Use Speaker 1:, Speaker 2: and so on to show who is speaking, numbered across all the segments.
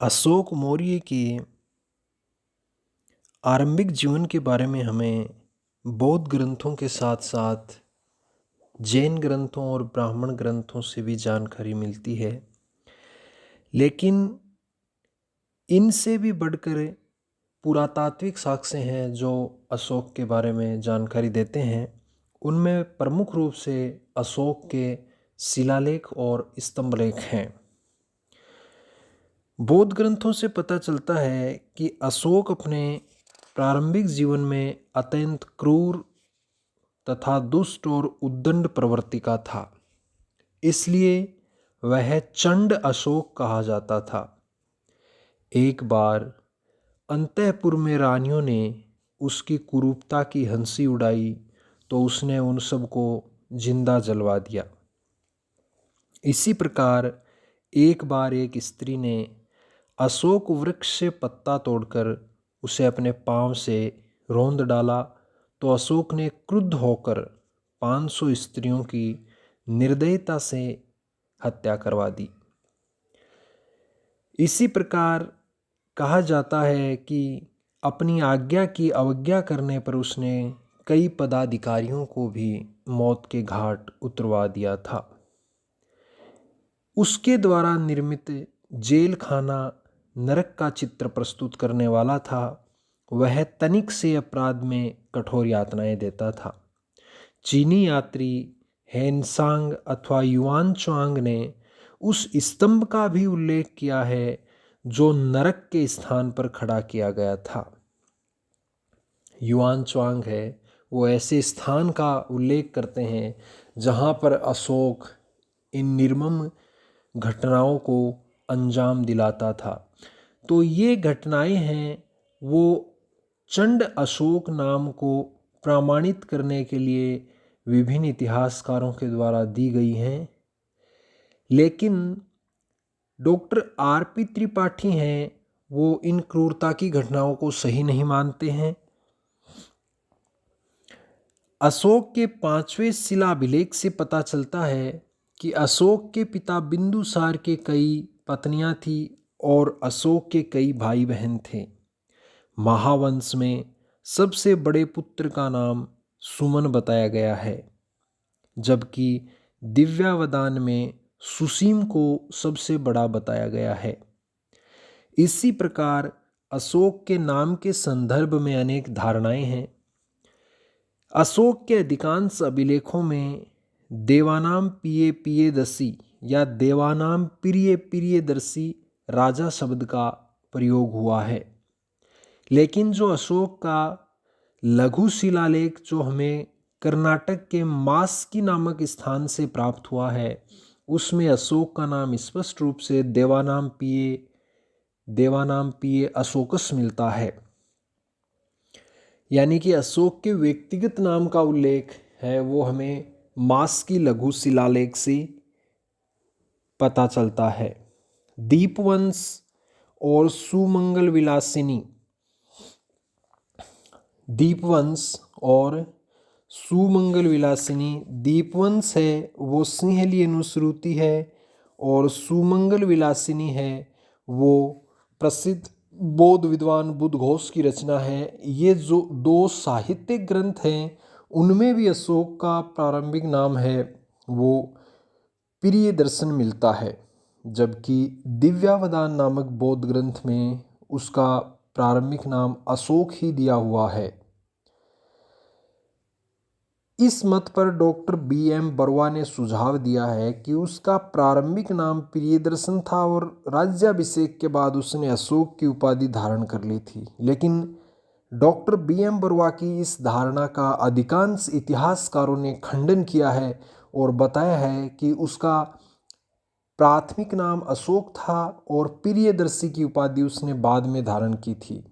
Speaker 1: अशोक मौर्य के आरंभिक जीवन के बारे में हमें बौद्ध ग्रंथों के साथ साथ जैन ग्रंथों और ब्राह्मण ग्रंथों से भी जानकारी मिलती है, लेकिन इनसे भी बढ़कर पुरातात्विक साक्ष्य हैं जो अशोक के बारे में जानकारी देते हैं। उनमें प्रमुख रूप से अशोक के शिलालेख और स्तंभलेख हैं। बौद्ध ग्रंथों से पता चलता है कि अशोक अपने प्रारंभिक जीवन में अत्यंत क्रूर तथा दुष्ट और उद्दंड प्रवृत्ति का था, इसलिए वह चंड अशोक कहा जाता था। एक बार अंतःपुर में रानियों ने उसकी कुरूपता की हंसी उड़ाई तो उसने उन सबको जिंदा जलवा दिया। इसी प्रकार एक बार एक स्त्री ने अशोक वृक्ष से पत्ता तोड़कर उसे अपने पांव से रौंद डाला तो अशोक ने क्रुद्ध होकर 500 स्त्रियों की निर्दयता से हत्या करवा दी। इसी प्रकार कहा जाता है कि अपनी आज्ञा की अवज्ञा करने पर उसने कई पदाधिकारियों को भी मौत के घाट उतरवा दिया था। उसके द्वारा निर्मित जेल खाना नरक का चित्र प्रस्तुत करने वाला था। वह तनिक से अपराध में कठोर यातनाएं देता था। चीनी यात्री हेनसांग अथवा युआन च्वांग ने उस स्तंभ का भी उल्लेख किया है जो नरक के स्थान पर खड़ा किया गया था। युआन च्वांग है वो ऐसे स्थान का उल्लेख करते हैं जहाँ पर अशोक इन निर्मम घटनाओं को अंजाम दिलाता था। तो ये घटनाएं हैं वो चंड अशोक नाम को प्रमाणित करने के लिए विभिन्न इतिहासकारों के द्वारा दी गई हैं, लेकिन डॉक्टर आर.पी. त्रिपाठी हैं वो इन क्रूरता की घटनाओं को सही नहीं मानते हैं। अशोक के 5वें शिलाभिलेख से पता चलता है कि अशोक के पिता बिंदुसार के कई पत्नियां थी और अशोक के कई भाई बहन थे। महावंश में सबसे बड़े पुत्र का नाम सुमन बताया गया है, जबकि दिव्यावदान में सुसीम को सबसे बड़ा बताया गया है। इसी प्रकार अशोक के नाम के संदर्भ में अनेक धारणाएं हैं। अशोक के अधिकांश अभिलेखों में देवानाम पिये पियेदसी या देवानाम प्रिय प्रियदर्शी राजा शब्द का प्रयोग हुआ है, लेकिन जो अशोक का लघु शिलालेख जो हमें कर्नाटक के मास्की नामक स्थान से प्राप्त हुआ है, उसमें अशोक का नाम स्पष्ट रूप से देवानाम पिये अशोकस मिलता है। यानी कि अशोक के व्यक्तिगत नाम का उल्लेख है वो हमें मास्की लघु शिलालेख से पता चलता है। दीपवंश और सुमंगल विलासिनी दीपवंश है वो सिंहली अनुश्रुति है और सुमंगल विलासिनी है वो प्रसिद्ध बौद्ध विद्वान बुद्धघोष की रचना है। ये जो दो साहित्यिक ग्रंथ हैं उनमें भी अशोक का प्रारंभिक नाम है वो प्रिय दर्शन मिलता है, जबकि दिव्यावदान नामक बौद्ध ग्रंथ में उसका प्रारंभिक नाम अशोक ही दिया हुआ है। इस मत पर डॉक्टर B.M. बरुआ ने सुझाव दिया है कि उसका प्रारंभिक नाम प्रियदर्शन था और राज्याभिषेक के बाद उसने अशोक की उपाधि धारण कर ली थी। लेकिन डॉक्टर B.M. बरुआ की इस धारणा का अधिकांश इतिहासकारों ने खंडन किया है और बताया है कि उसका प्राथमिक नाम अशोक था और प्रियदर्शी की उपाधि उसने बाद में धारण की थी।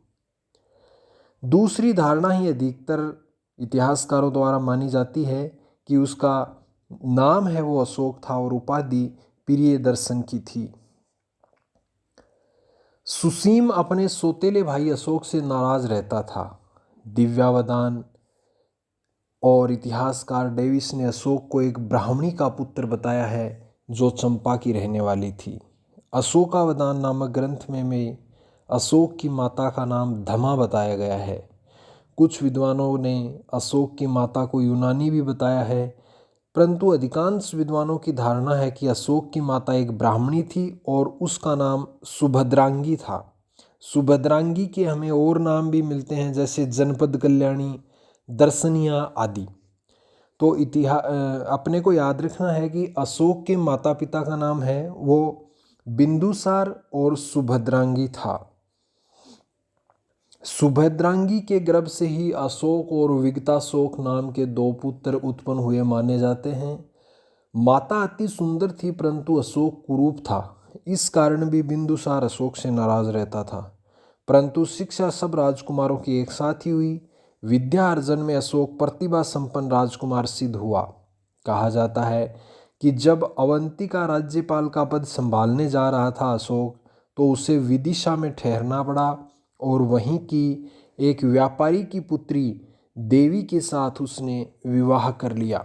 Speaker 1: दूसरी धारणा ही अधिकतर इतिहासकारों द्वारा मानी जाती है कि उसका नाम है वो अशोक था और उपाधि प्रियदर्शन की थी। सुसीम अपने सौतेले भाई अशोक से नाराज रहता था। दिव्यावदान और इतिहासकार डेविस ने अशोक को एक ब्राह्मणी का पुत्र बताया है जो चंपा की रहने वाली थी। अशोकावदान नामक ग्रंथ में अशोक की माता का नाम धमा बताया गया है। कुछ विद्वानों ने अशोक की माता को यूनानी भी बताया है, परंतु अधिकांश विद्वानों की धारणा है कि अशोक की माता एक ब्राह्मणी थी और उसका नाम सुभद्रांगी था। सुभद्रांगी के हमें और नाम भी मिलते हैं, जैसे जनपद कल्याणी, दर्शनिया आदि। तो अपने को याद रखना है कि अशोक के माता पिता का नाम है वो बिंदुसार और सुभद्रांगी था। सुभद्रांगी के गर्भ से ही अशोक और विगताशोक नाम के 2 पुत्र उत्पन्न हुए माने जाते हैं। माता अति सुंदर थी, परंतु अशोक कुरूप था। इस कारण भी बिंदुसार अशोक से नाराज रहता था। परंतु शिक्षा सब राजकुमारों की एक साथ ही हुई। विद्या अर्जन में अशोक प्रतिभा संपन्न राजकुमार सिद्ध हुआ। कहा जाता है कि जब अवंती का राज्यपाल का पद संभालने जा रहा था अशोक, तो उसे विदिशा में ठहरना पड़ा और वहीं की एक व्यापारी की पुत्री देवी के साथ उसने विवाह कर लिया।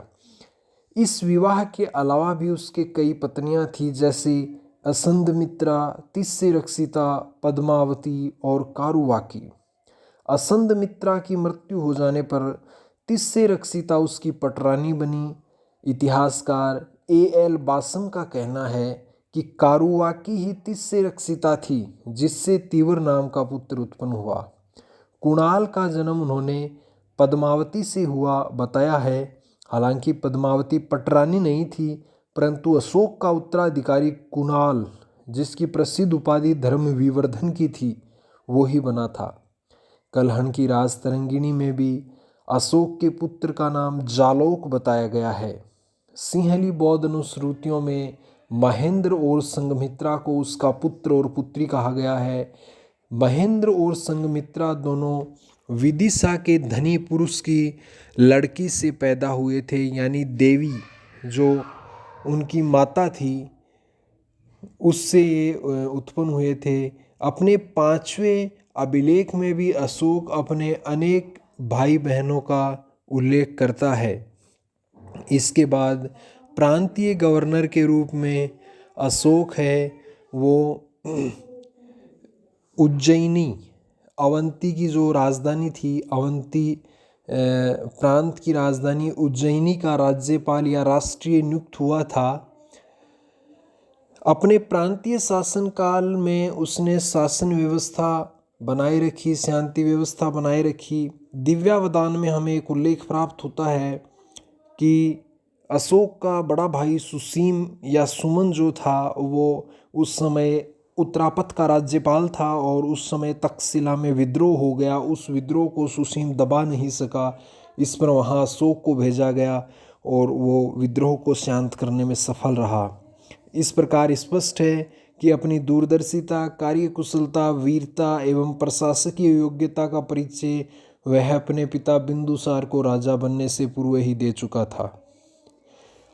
Speaker 1: इस विवाह के अलावा भी उसके कई पत्नियां थीं, जैसे असंधमित्रा, तिस्यरक्षिता, पद्मावती और कारुवाकी। असंधमित्रा की मृत्यु हो जाने पर तिस्यरक्षिता उसकी पटरानी बनी। इतिहासकार A.L. बासम का कहना है कि कारुवाकी ही तिस्यरक्षिता थी, जिससे तीवर नाम का पुत्र उत्पन्न हुआ। कुणाल का जन्म उन्होंने पद्मावती से हुआ बताया है। हालांकि पद्मावती पटरानी नहीं थी, परंतु अशोक का उत्तराधिकारी कुणाल, जिसकी प्रसिद्ध उपाधि धर्म विवर्धन की थी, वो ही बना था। कलहन की राजतरंगिणी में भी अशोक के पुत्र का नाम जालोक बताया गया है। सिंहली बौद्ध अनुश्रुतियों में महेंद्र और संघमित्रा को उसका पुत्र और पुत्री कहा गया है। महेंद्र और संघमित्रा दोनों विदिशा के धनी पुरुष की लड़की से पैदा हुए थे, यानी देवी जो उनकी माता थी उससे ये उत्पन्न हुए थे। अपने 5वें अभिलेख में भी अशोक अपने अनेक भाई बहनों का उल्लेख करता है। इसके बाद प्रांतीय गवर्नर के रूप में अशोक है वो उज्जैनी, अवंती की जो राजधानी थी, अवंती प्रांत की राजधानी उज्जैनी का राज्यपाल या राष्ट्रीय नियुक्त हुआ था। अपने प्रांतीय शासनकाल में उसने शासन व्यवस्था बनाए रखी, शांति व्यवस्था बनाए रखी। दिव्यावदान में हमें एक उल्लेख प्राप्त होता है कि अशोक का बड़ा भाई सुसीम या सुमन जो था वो उस समय उत्तरापथ का राज्यपाल था और उस समय तक्षशिला में विद्रोह हो गया। उस विद्रोह को सुसीम दबा नहीं सका, इस पर वहाँ अशोक को भेजा गया और वो विद्रोह को शांत करने में सफल रहा। इस प्रकार स्पष्ट है कि अपनी दूरदर्शिता, कार्यकुशलता, वीरता एवं प्रशासकीय योग्यता का परिचय वह अपने पिता बिंदुसार को राजा बनने से पूर्व ही दे चुका था।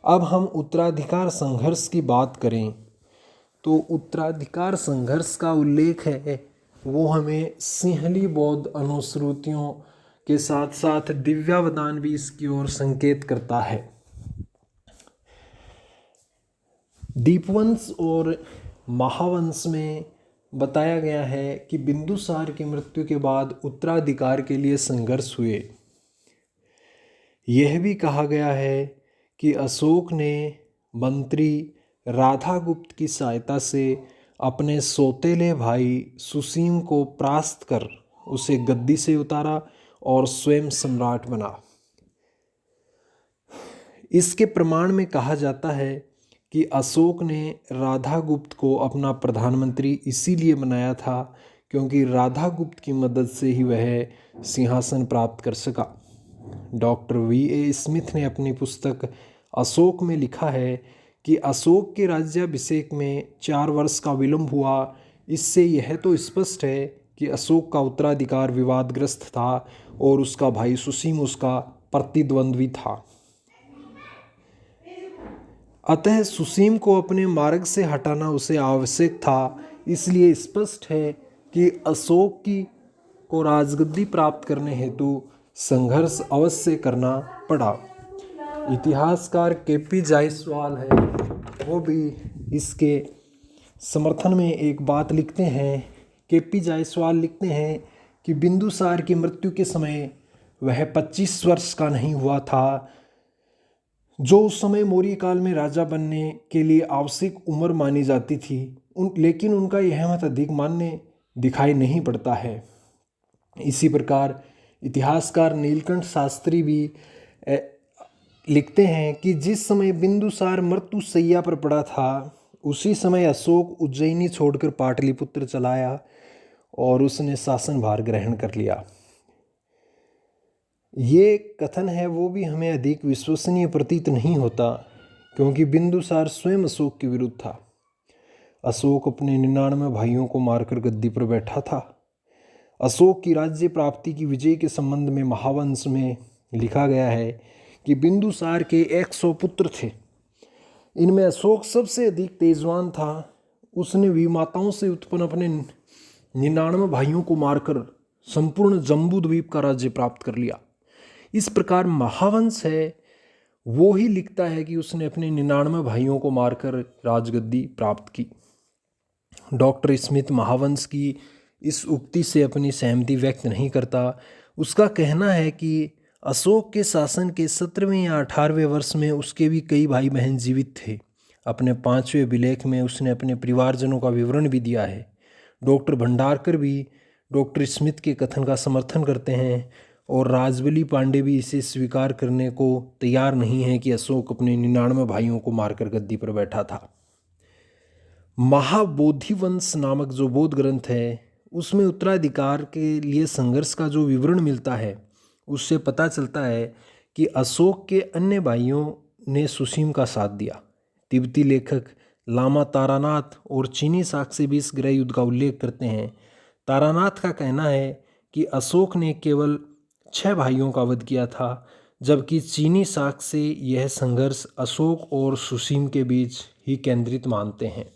Speaker 1: अब हम उत्तराधिकार संघर्ष की बात करें तो उत्तराधिकार संघर्ष का उल्लेख है वो हमें सिंहली बौद्ध अनुश्रुतियों के साथ साथ दिव्यावदान भी इसकी ओर संकेत करता है। दीपवंश और महावंश में बताया गया है कि बिंदुसार की मृत्यु के बाद उत्तराधिकार के लिए संघर्ष हुए। यह भी कहा गया है कि अशोक ने मंत्री राधागुप्त की सहायता से अपने सौतेले भाई सुसीम को परास्त कर उसे गद्दी से उतारा और स्वयं सम्राट बना। इसके प्रमाण में कहा जाता है कि अशोक ने राधागुप्त को अपना प्रधानमंत्री इसीलिए बनाया था क्योंकि राधागुप्त की मदद से ही वह सिंहासन प्राप्त कर सका। Doctor V.A. स्मिथ ने अपनी पुस्तक अशोक में लिखा है कि अशोक के राज्याभिषेक में 4 वर्ष का विलंब हुआ। इससे यह तो स्पष्ट है कि अशोक का उत्तराधिकार विवादग्रस्त था और उसका भाई सुसीम उसका प्रतिद्वंद्वी था। अतः सुसीम को अपने मार्ग से हटाना उसे आवश्यक था। इसलिए स्पष्ट है कि अशोक को राजगद्दी प्राप्त करने हेतु संघर्ष अवश्य करना पड़ा। इतिहासकार K.P. जायसवाल है वो भी इसके समर्थन में एक बात लिखते हैं, केपी जायसवाल लिखते हैं कि बिंदुसार की मृत्यु के समय वह 25 वर्ष का नहीं हुआ था, जो उस समय मौर्य काल में राजा बनने के लिए आवश्यक उम्र मानी जाती थी। लेकिन उनका यह मत अधिक मान्य दिखाई नहीं पड़ता है। इसी प्रकार इतिहासकार नीलकंठ शास्त्री भी लिखते हैं कि जिस समय बिंदुसार मृत्युशैया पर पड़ा था, उसी समय अशोक उज्जैनी छोड़कर पाटलिपुत्र चलाया और उसने शासनभार ग्रहण कर लिया। ये कथन है वो भी हमें अधिक विश्वसनीय प्रतीत नहीं होता, क्योंकि बिंदुसार स्वयं अशोक के विरुद्ध था। अशोक अपने 99 भाइयों को मारकर गद्दी पर बैठा था। अशोक की राज्य प्राप्ति की विजय के संबंध में महावंश में लिखा गया है कि बिंदुसार के 100 पुत्र थे। इनमें अशोक सबसे अधिक तेजवान था। उसने विमाताओं से उत्पन्न अपने 99 भाइयों को मारकर संपूर्ण जम्बू द्वीप का राज्य प्राप्त कर लिया। इस प्रकार महावंश है वो ही लिखता है कि उसने अपने 99 भाइयों को मारकर राजगद्दी प्राप्त की। डॉक्टर स्मिथ महावंश की इस उक्ति से अपनी सहमति व्यक्त नहीं करता। उसका कहना है कि अशोक के शासन के 17वें या 18वें वर्ष में उसके भी कई भाई बहन जीवित थे। अपने 5वें अभिलेख में उसने अपने परिवारजनों का विवरण भी दिया है। डॉक्टर भंडारकर भी डॉक्टर स्मिथ के कथन का समर्थन करते हैं और राजबली पांडे भी इसे स्वीकार करने को तैयार नहीं है कि अशोक अपने 99 भाइयों को मारकर गद्दी पर बैठा था। महाबोधिवंश नामक जो बौद्ध ग्रंथ है, उसमें उत्तराधिकार के लिए संघर्ष का जो विवरण मिलता है, उससे पता चलता है कि अशोक के अन्य भाइयों ने सुसीम का साथ दिया। तिब्बती लेखक लामा तारानाथ और चीनी साक्ष्य भी इस गृह युद्ध का उल्लेख करते हैं। तारानाथ का कहना है कि अशोक ने केवल 6 भाइयों का वध किया था, जबकि चीनी साक्ष्य यह संघर्ष अशोक और सुसीम के बीच ही केंद्रित मानते हैं।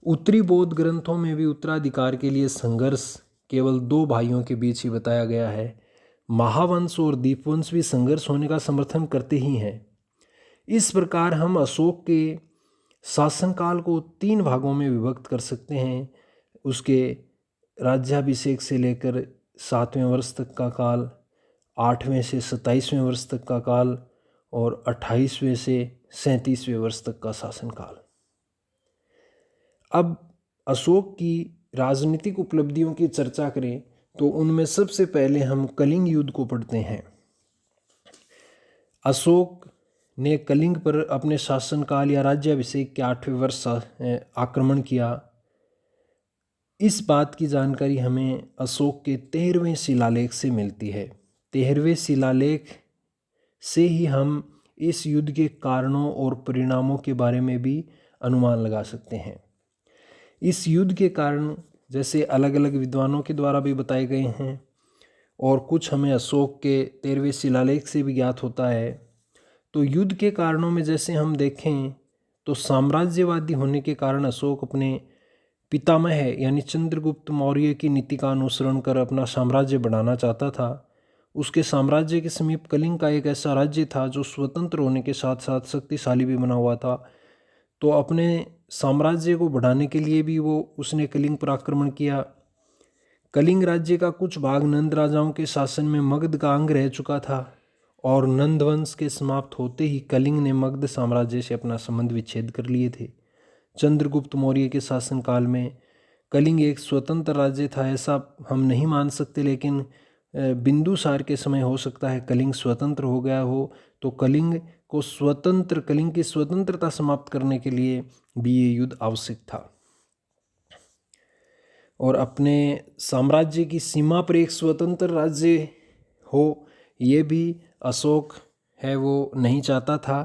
Speaker 1: उत्तरी बौद्ध ग्रंथों में भी उत्तराधिकार के लिए संघर्ष केवल 2 भाइयों के बीच ही बताया गया है। महावंश और दीपवंश भी संघर्ष होने का समर्थन करते ही हैं। इस प्रकार हम अशोक के शासनकाल को 3 भागों में विभक्त कर सकते हैं। उसके राज्याभिषेक से लेकर 7वें वर्ष तक का काल, 8वें से 27वें वर्ष तक का काल और 28वें से 37वें वर्ष तक का शासनकाल। अब अशोक की राजनीतिक उपलब्धियों की चर्चा करें तो उनमें सबसे पहले हम कलिंग युद्ध को पढ़ते हैं। अशोक ने कलिंग पर अपने शासनकाल या राज्याभिषेक के 8वें वर्ष आक्रमण किया। इस बात की जानकारी हमें अशोक के 13वें शिलालेख से मिलती है। 13वें शिलालेख से ही हम इस युद्ध के कारणों और परिणामों के बारे में भी अनुमान लगा सकते हैं। इस युद्ध के कारण जैसे अलग अलग विद्वानों के द्वारा भी बताए गए हैं और कुछ हमें अशोक के 13वें शिलालेख से भी ज्ञात होता है। तो युद्ध के कारणों में जैसे हम देखें तो साम्राज्यवादी होने के कारण अशोक अपने पितामह यानी चंद्रगुप्त मौर्य की नीति का अनुसरण कर अपना साम्राज्य बढ़ाना चाहता था। उसके साम्राज्य के समीप कलिंग का एक ऐसा राज्य था जो स्वतंत्र होने के साथ साथ शक्तिशाली भी बना हुआ था। तो अपने साम्राज्य को बढ़ाने के लिए भी उसने कलिंग पर आक्रमण किया। कलिंग राज्य का कुछ भाग नंद राजाओं के शासन में मगध का अंग रह चुका था और नंद वंश के समाप्त होते ही कलिंग ने मगध साम्राज्य से अपना संबंध विच्छेद कर लिए थे। चंद्रगुप्त मौर्य के शासनकाल में कलिंग एक स्वतंत्र राज्य था ऐसा हम नहीं मान सकते, लेकिन बिंदुसार के समय हो सकता है कलिंग स्वतंत्र हो गया हो। तो कलिंग की स्वतंत्रता समाप्त करने के लिए भी ये युद्ध आवश्यक था। और अपने साम्राज्य की सीमा पर एक स्वतंत्र राज्य हो ये भी अशोक है वो नहीं चाहता था।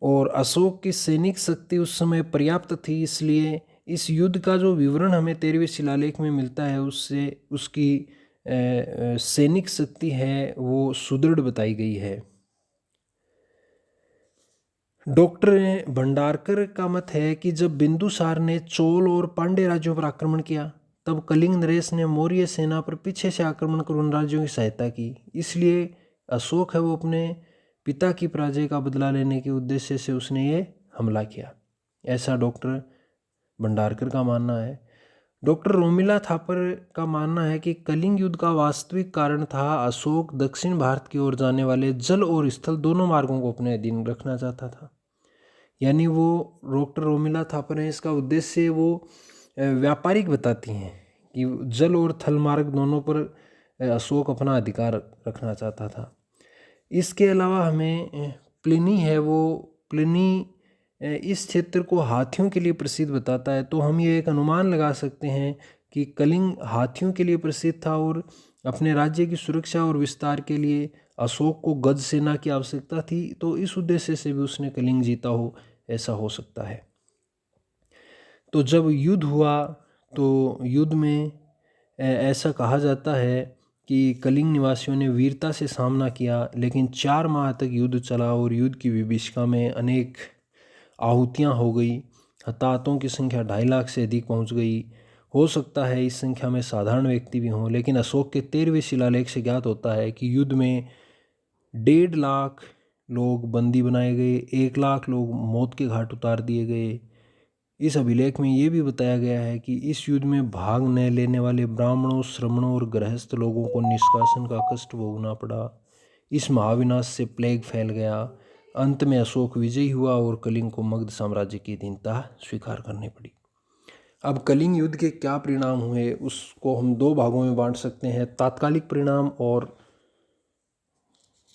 Speaker 1: और अशोक की सैनिक शक्ति उस समय पर्याप्त थी, इसलिए इस युद्ध का जो विवरण हमें 13वें शिलालेख में मिलता है उससे उसकी सैनिक शक्ति है वो सुदृढ़ बताई गई है। डॉक्टर भंडारकर का मत है कि जब बिंदुसार ने चोल और पांड्य राज्यों पर आक्रमण किया तब कलिंग नरेश ने मौर्य सेना पर पीछे से आक्रमण कर उन राज्यों की सहायता की। इसलिए अशोक है वो अपने पिता की पराजय का बदला लेने के उद्देश्य से उसने ये हमला किया, ऐसा डॉक्टर भंडारकर का मानना है। डॉक्टर रोमिला थापर का मानना है कि कलिंग युद्ध का वास्तविक कारण था अशोक दक्षिण भारत की ओर जाने वाले जल और स्थल दोनों मार्गों को अपने अधीन रखना चाहता था। यानी वो डॉक्टर रोमिला थापर है, इसका उद्देश्य वो व्यापारिक बताती हैं कि जल और थल मार्ग दोनों पर अशोक अपना अधिकार रखना चाहता था। इसके अलावा हमें प्लिनी है, वो प्लिनी इस क्षेत्र को हाथियों के लिए प्रसिद्ध बताता है। तो हम ये एक अनुमान लगा सकते हैं कि कलिंग हाथियों के लिए प्रसिद्ध था और अपने राज्य की सुरक्षा और विस्तार के लिए अशोक को गज सेना की आवश्यकता थी, तो इस उद्देश्य से भी उसने कलिंग जीता हो, ऐसा हो सकता है। तो जब युद्ध हुआ तो युद्ध में ऐसा कहा जाता है कि कलिंग निवासियों ने वीरता से सामना किया, लेकिन 4 माह तक युद्ध चला और युद्ध की विभीषिका में अनेक आहुतियाँ हो गई। हताहतों की संख्या 2.5 लाख से अधिक पहुंच गई। हो सकता है इस संख्या में साधारण व्यक्ति भी हों, लेकिन अशोक के 13वें शिलालेख से ज्ञात होता है कि युद्ध में 1.5 लाख लोग बंदी बनाए गए, 1 लाख लोग मौत के घाट उतार दिए गए। इस अभिलेख में ये भी बताया गया है कि इस युद्ध में भाग न लेने वाले ब्राह्मणों, श्रमणों और गृहस्थ लोगों को निष्कासन का कष्ट भोगना पड़ा। इस महाविनाश से प्लेग फैल गया। अंत में अशोक विजयी हुआ और कलिंग को मगध साम्राज्य की अधीनता स्वीकार करनी पड़ी। अब कलिंग युद्ध के क्या परिणाम हुए उसको हम 2 भागों में बांट सकते हैं, तात्कालिक परिणाम और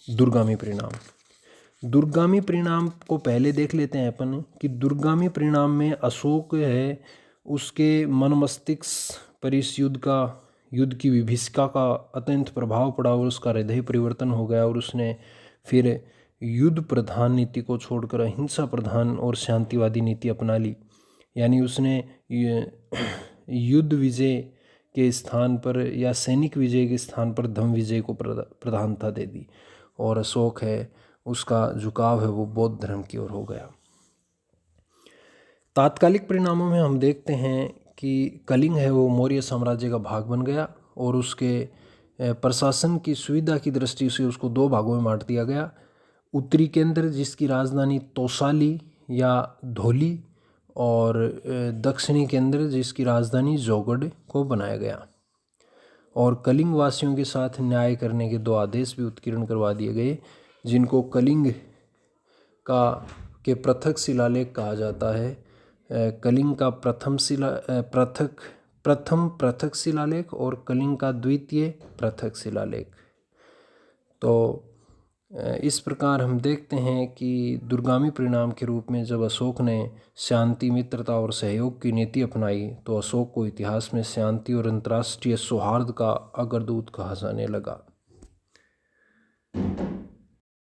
Speaker 1: दूरगामी परिणाम। दूरगामी परिणाम को पहले देख लेते हैं अपन कि दूरगामी परिणाम में अशोक है, उसके मन मस्तिष्क पर इस युद्ध की विभीषिका का अत्यंत प्रभाव पड़ा और उसका हृदय परिवर्तन हो गया और उसने फिर युद्ध प्रधान नीति को छोड़कर अहिंसा प्रधान और शांतिवादी नीति अपना ली। यानी उसने युद्ध विजय के स्थान पर या सैनिक विजय के स्थान पर धम्म विजय को प्रधानता दे दी और अशोक है, उसका झुकाव है वो बौद्ध धर्म की ओर हो गया। तात्कालिक परिणामों में हम देखते हैं कि कलिंग है वो मौर्य साम्राज्य का भाग बन गया और उसके प्रशासन की सुविधा की दृष्टि से उसको 2 भागों में बांट दिया गया। उत्तरी केंद्र जिसकी राजधानी तौसाली या धौली और दक्षिणी केंद्र जिसकी राजधानी जौगढ़ को बनाया गया। और कलिंग वासियों के साथ न्याय करने के 2 आदेश भी उत्कीर्ण करवा दिए गए, जिनको कलिंग के पृथक शिलालेख कहा जाता है। कलिंग का प्रथम पृथक शिलालेख और कलिंग का द्वितीय पृथक शिलालेख। तो इस प्रकार हम देखते हैं कि दूरगामी परिणाम के रूप में जब अशोक ने शांति, मित्रता और सहयोग की नीति अपनाई तो अशोक को इतिहास में शांति और अंतर्राष्ट्रीय सौहार्द का अग्रदूत कहा जाने लगा।